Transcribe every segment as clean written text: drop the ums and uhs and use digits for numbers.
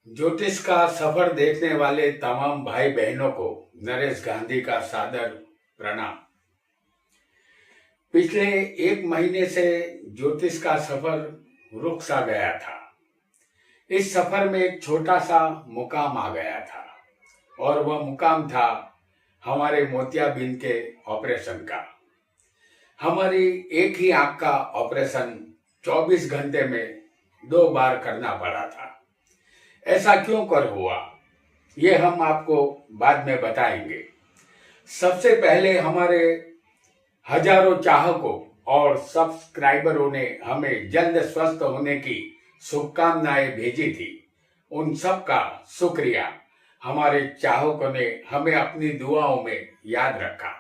ज्योतिष का सफर देखने वाले तमाम भाई बहनों को नरेश गांधी का सादर प्रणाम। पिछले एक महीने से ज्योतिष का सफर रुक सा गया था। इस सफर में एक छोटा सा मुकाम आ गया था और वह मुकाम था हमारे मोतियाबिंद के ऑपरेशन का। हमारी एक ही आंख का ऑपरेशन 24 घंटे में 2 बार करना पड़ा था। ऐसा क्यों कर हुआ, ये हम आपको बाद में बताएंगे। सबसे पहले हमारे हजारों चाहकों और सब्सक्राइबरों ने हमें जल्द स्वस्थ होने की शुभकामनाएं भेजी थी। उन सब का शुक्रिया। हमारे चाहकों ने हमें अपनी दुआओं में याद रखा।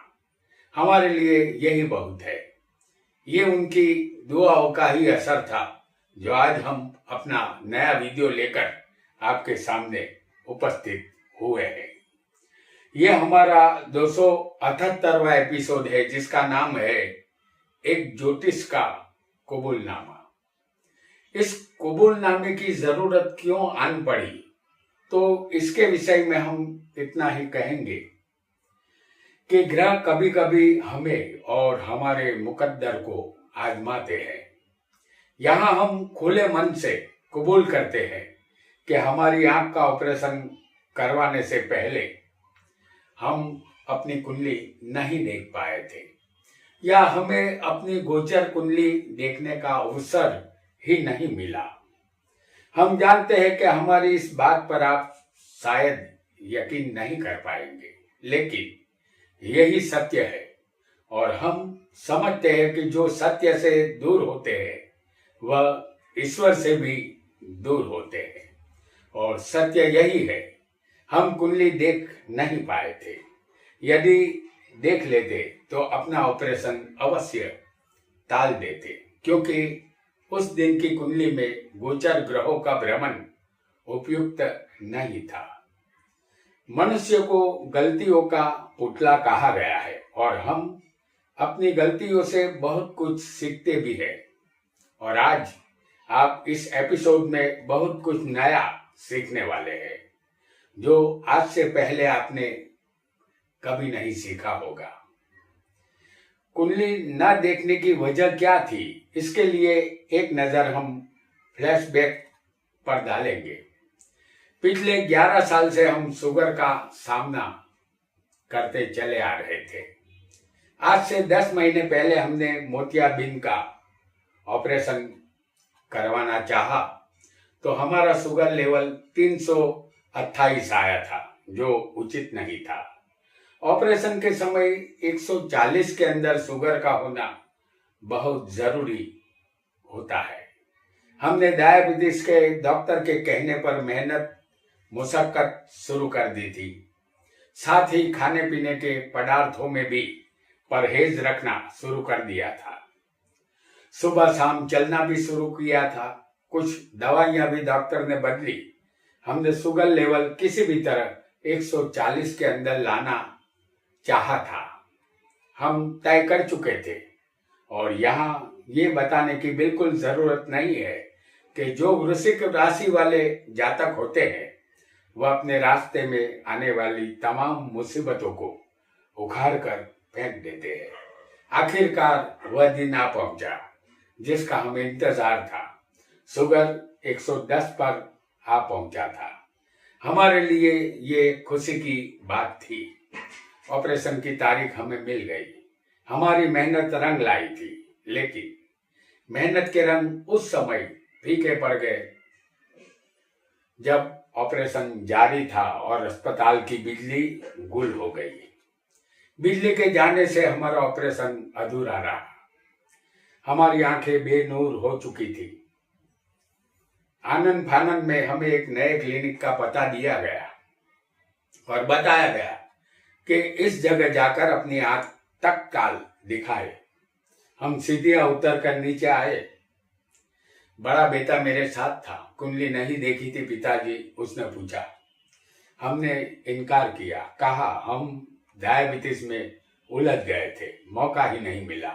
हमारे लिए यही बहुत है। ये उनकी दुआओं का ही असर था जो आज हम अपना नया वीडियो लेकर आपके सामने उपस्थित हुए हैं। ये हमारा 278वां एपिसोड है जिसका नाम है एक ज्योतिष का कबूलनामा। इस कबूलनामे की जरूरत क्यों आन पड़ी, तो इसके विषय में हम इतना ही कहेंगे कि ग्रह कभी कभी हमें और हमारे मुकद्दर को आजमाते हैं। यहाँ हम खुले मन से कबूल करते हैं कि हमारी आंख का ऑपरेशन करवाने से पहले हम अपनी कुंडली नहीं देख पाए थे या हमें अपनी गोचर कुंडली देखने का अवसर ही नहीं मिला। हम जानते हैं कि हमारी इस बात पर आप शायद यकीन नहीं कर पाएंगे, लेकिन यही सत्य है और हम समझते हैं कि जो सत्य से दूर होते हैं वह ईश्वर से भी दूर होते हैं। और सत्य यही है, हम कुंडली देख नहीं पाए थे। यदि देख लेते तो अपना ऑपरेशन अवश्य टाल देते, क्योंकि उस दिन की कुंडली में गोचर ग्रहों का भ्रमण उपयुक्त नहीं था। मनुष्य को गलतियों का पुतला कहा गया है और हम अपनी गलतियों से बहुत कुछ सीखते भी हैं। और आज आप इस एपिसोड में बहुत कुछ नया सीखने वाले हैं जो आज से पहले आपने कभी नहीं सीखा होगा। कुंडली न देखने की वजह क्या थी, इसके लिए एक नजर हम फ्लैशबैक पर डालेंगे। पिछले 11 साल से हम शुगर का सामना करते चले आ रहे थे। आज से 10 महीने पहले हमने मोतियाबिंद का ऑपरेशन करवाना चाहा तो हमारा शुगर लेवल 328 आया था, जो उचित नहीं था। ऑपरेशन के समय 140 के अंदर शुगर का होना बहुत जरूरी होता है। हमने डायबिटीज के डॉक्टर के कहने पर मेहनत मुशक्कत शुरू कर दी थी। साथ ही खाने पीने के पदार्थों में भी परहेज रखना शुरू कर दिया था। सुबह शाम चलना भी शुरू किया था। कुछ दवाइयां भी डॉक्टर ने बदली। हमने शुगर लेवल किसी भी तरह 140 के अंदर लाना चाहा था। हम तय कर चुके थे और यहाँ ये बताने की बिल्कुल जरूरत नहीं है कि जो वृश्चिक राशि वाले जातक होते हैं वह अपने रास्ते में आने वाली तमाम मुसीबतों को उखाड़ कर फेंक देते हैं। आखिरकार वह दिन आ पहुंचा जिसका हमें इंतजार था। शुगर 110 पर आ पहुंचा था। हमारे लिए ये खुशी की बात थी। ऑपरेशन की तारीख हमें मिल गई। हमारी मेहनत रंग लाई थी, लेकिन मेहनत के रंग उस समय फीके पड़ गए जब ऑपरेशन जारी था और अस्पताल की बिजली गुल हो गई। बिजली के जाने से हमारा ऑपरेशन अधूरा रहा। हमारी आंखें बेनूर हो चुकी थी। आनंद फानंद में हमें एक नए क्लिनिक का पता दिया गया और बताया गया कि इस जगह जाकर अपनी आंख तत्काल दिखाए। हम सीढ़ियां उतर कर नीचे आए। बड़ा बेटा मेरे साथ था। कुंडली नहीं देखी थी पिताजी, उसने पूछा। हमने इनकार किया, कहा हम डायबिटीज में उलझ गए थे, मौका ही नहीं मिला।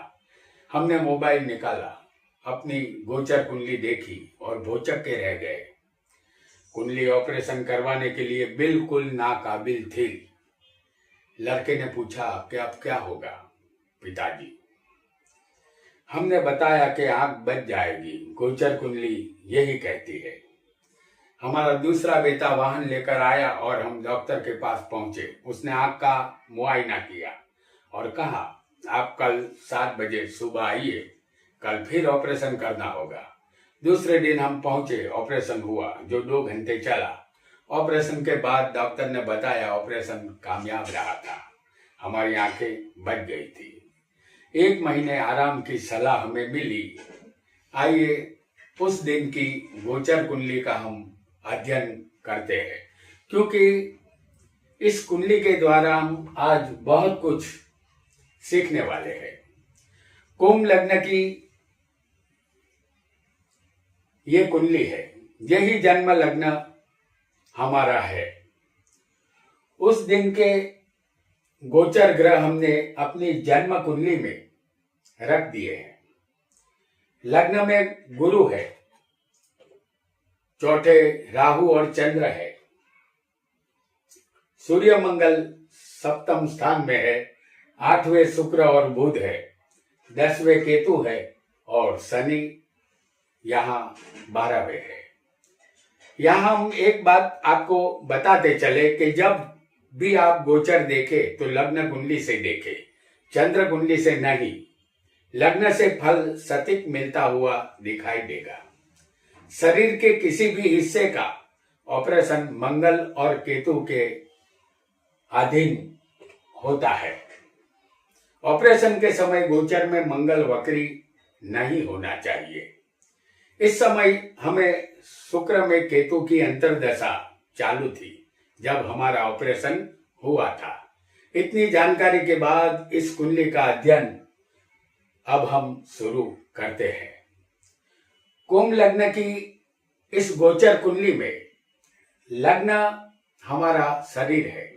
हमने मोबाइल निकाला, अपनी गोचर कुंडली देखी और भौचक्के रह गए। कुंडली ऑपरेशन करवाने के लिए बिल्कुल नाकाबिल थी। लड़के ने पूछा कि अब क्या होगा पिताजी? हमने बताया कि आंख बच जाएगी, गोचर कुंडली यही कहती है। हमारा दूसरा बेटा वाहन लेकर आया और हम डॉक्टर के पास पहुंचे। उसने आंख का मुआयना किया और कहा, आप कल 7 बजे सुबह आइए, कल फिर ऑपरेशन करना होगा। दूसरे दिन हम पहुंचे, ऑपरेशन हुआ जो 2 घंटे चला। ऑपरेशन के बाद डॉक्टर ने बताया ऑपरेशन कामयाब रहा था, हमारी आंखें बच गई थी। 1 महीने आराम की सलाह हमें मिली। आइए उस दिन की गोचर कुंडली का हम अध्ययन करते हैं, क्योंकि इस कुंडली के द्वारा हम आज बहुत कुछ सीखने वाले हैं। कुंभ लग्न की ये कुंडली है, यही जन्म लग्न हमारा है। उस दिन के गोचर ग्रह हमने अपनी जन्म कुंडली में रख दिए हैं। लग्न में गुरु है, चौथे राहु और चंद्र है, सूर्य मंगल सप्तम स्थान में है, 8वें शुक्र और बुध है, 10वें केतु है और शनि यहाँ 12वें है। यहाँ हम एक बात आपको बताते चले कि जब भी आप गोचर देखे तो लग्न कुंडली से देखे, चंद्र कुंडली से नहीं। लग्न से फल सटीक मिलता हुआ दिखाई देगा। शरीर के किसी भी हिस्से का ऑपरेशन मंगल और केतु के अधीन होता है। ऑपरेशन के समय गोचर में मंगल वक्री नहीं होना चाहिए। इस समय हमें शुक्र में केतु की अंतर्दशा चालू थी जब हमारा ऑपरेशन हुआ था। इतनी जानकारी के बाद इस कुंडली का अध्ययन अब हम शुरू करते हैं। कुंभ लग्न की इस गोचर कुंडली में लग्न हमारा शरीर है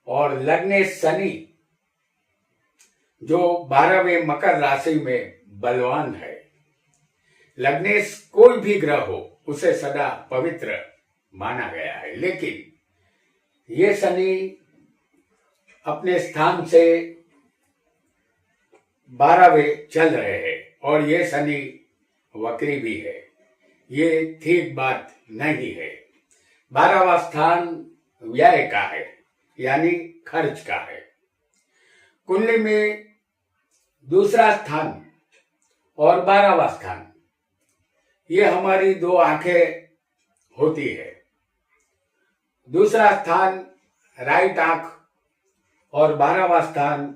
और लग्ने शनि जो 12वें मकर राशि में बलवान है। लग्नेश कोई भी ग्रह हो उसे सदा पवित्र माना गया है, लेकिन ये शनि अपने स्थान से 12वें चल रहे हैं और ये शनि वक्री भी है। ये ठीक बात नहीं है। 12वां स्थान व्यय का है, यानी खर्च का है। कुंडली में दूसरा स्थान और 12वां स्थान, ये हमारी 2 आंखें होती है। दूसरा स्थान राइट आंख और 12वां स्थान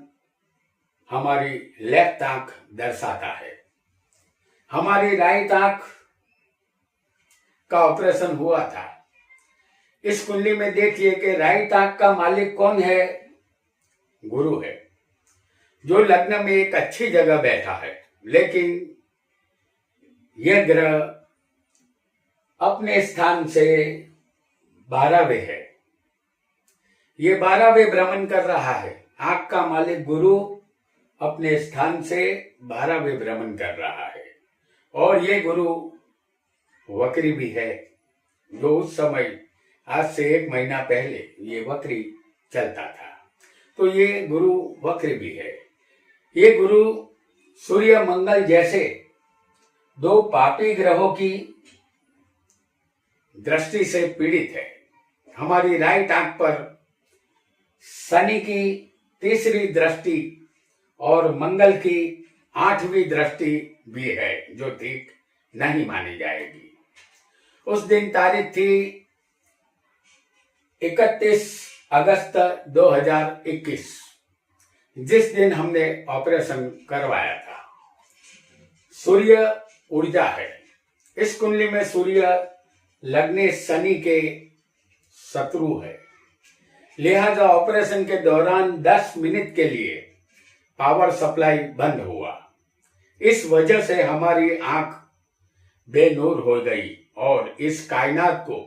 हमारी लेफ्ट आंख दर्शाता है। हमारी राइट आंख का ऑपरेशन हुआ था। इस कुंडली में देखिए कि राइट आंख का मालिक कौन है? गुरु है, जो लग्न में एक अच्छी जगह बैठा है, लेकिन यह ग्रह अपने स्थान से 12वें है। ये 12वें भ्रमण कर रहा है। आंख का मालिक गुरु अपने स्थान से 12वें भ्रमण कर रहा है और ये गुरु वक्री भी है, जो उस समय आज से 1 महीना पहले ये वक्री चलता था। तो ये गुरु वक्री भी है। ये गुरु सूर्य मंगल जैसे 2 पापी ग्रहों की दृष्टि से पीड़ित है। हमारी राइट आंख पर शनि की 3री दृष्टि और मंगल की 8वीं दृष्टि भी है, जो ठीक नहीं मानी जाएगी। उस दिन तारीख थी 31 अगस्त 2021, जिस दिन हमने ऑपरेशन करवाया था। सूर्य ऊर्जा है। इस कुंडली में सूर्य लग्ने शनि के शत्रु है, लिहाजा ऑपरेशन के दौरान 10 मिनट के लिए पावर सप्लाई बंद हुआ। इस वजह से हमारी आंख बेनूर हो गई और इस कायनात को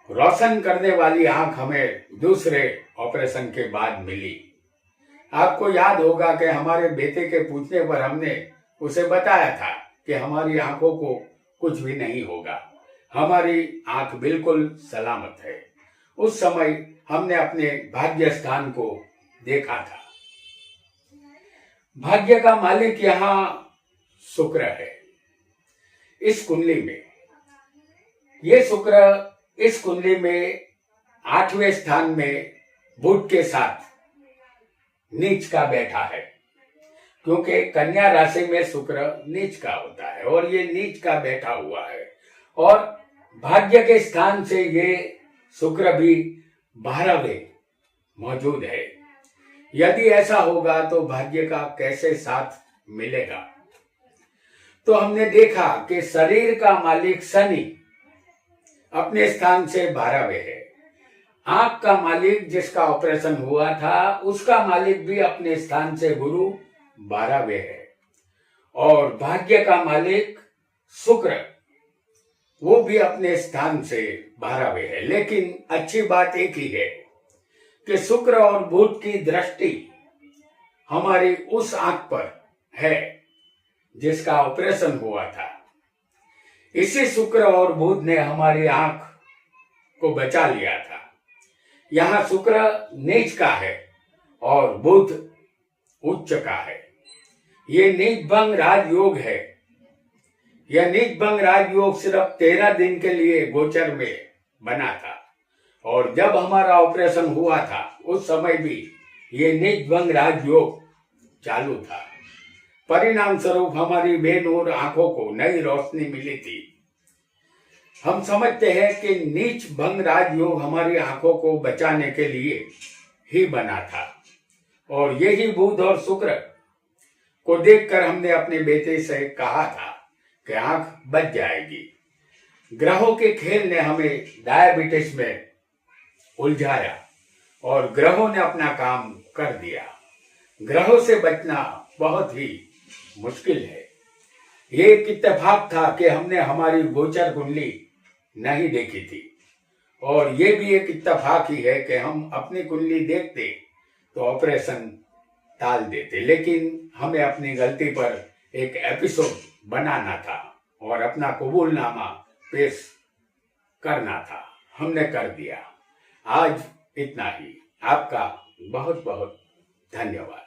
रोशन करने वाली आंख हमें दूसरे ऑपरेशन के बाद मिली। आपको याद होगा कि हमारे बेटे के पूछने पर हमने उसे बताया था कि हमारी आंखों को कुछ भी नहीं होगा, हमारी आंख बिल्कुल सलामत है। उस समय हमने अपने भाग्य स्थान को देखा था। भाग्य का मालिक यहाँ शुक्र है। इस कुंडली में ये शुक्र इस कुंडली में 8वें स्थान में बुध के साथ नीच का बैठा है, क्योंकि कन्या राशि में शुक्र नीच का होता है और ये नीच का बैठा हुआ है। और भाग्य के स्थान से ये शुक्र भी 12वें मौजूद है। यदि ऐसा होगा तो भाग्य का कैसे साथ मिलेगा। तो हमने देखा कि शरीर का मालिक शनि अपने स्थान से 12वें है। आंख का मालिक जिसका ऑपरेशन हुआ था उसका मालिक भी अपने स्थान से गुरु 12वें है। और भाग्य का मालिक शुक्र वो भी अपने स्थान से 12वें है। लेकिन अच्छी बात एक ही है कि शुक्र और बुध की दृष्टि हमारी उस आंख पर है जिसका ऑपरेशन हुआ था। इसी शुक्र और बुध ने हमारी आंख को बचा लिया था। यहाँ शुक्र नीच का है और बुध उच्च का है। ये नीच भंग राजयोग है। यह नीच भंग राजयोग सिर्फ 13 दिन के लिए गोचर में बना था और जब हमारा ऑपरेशन हुआ था उस समय भी ये नीच भंग राजयोग चालू था। परिणाम स्वरूप हमारी बेनूर आंखों को नई रोशनी मिली थी। हम समझते हैं कि नीच भंग राजयोग हमारी आंखों को बचाने के लिए ही बना था और यही बुध और शुक्र को देखकर हमने अपने बेटे से कहा था कि आंख बच जाएगी। ग्रहों के खेल ने हमें डायबिटीज में उलझाया और ग्रहों ने अपना काम कर दिया। ग्रहों से बचना बहुत ही मुश्किल है। ये एक इत्तेफाक था कि हमने हमारी गोचर कुंडली नहीं देखी थी और ये भी एक इत्तेफाक ही है कि हम अपनी कुंडली देखते तो ऑपरेशन टाल देते। लेकिन हमें अपनी गलती पर एक एपिसोड बनाना था और अपना कबूलनामा पेश करना था। हमने कर दिया। आज इतना ही। आपका बहुत बहुत धन्यवाद।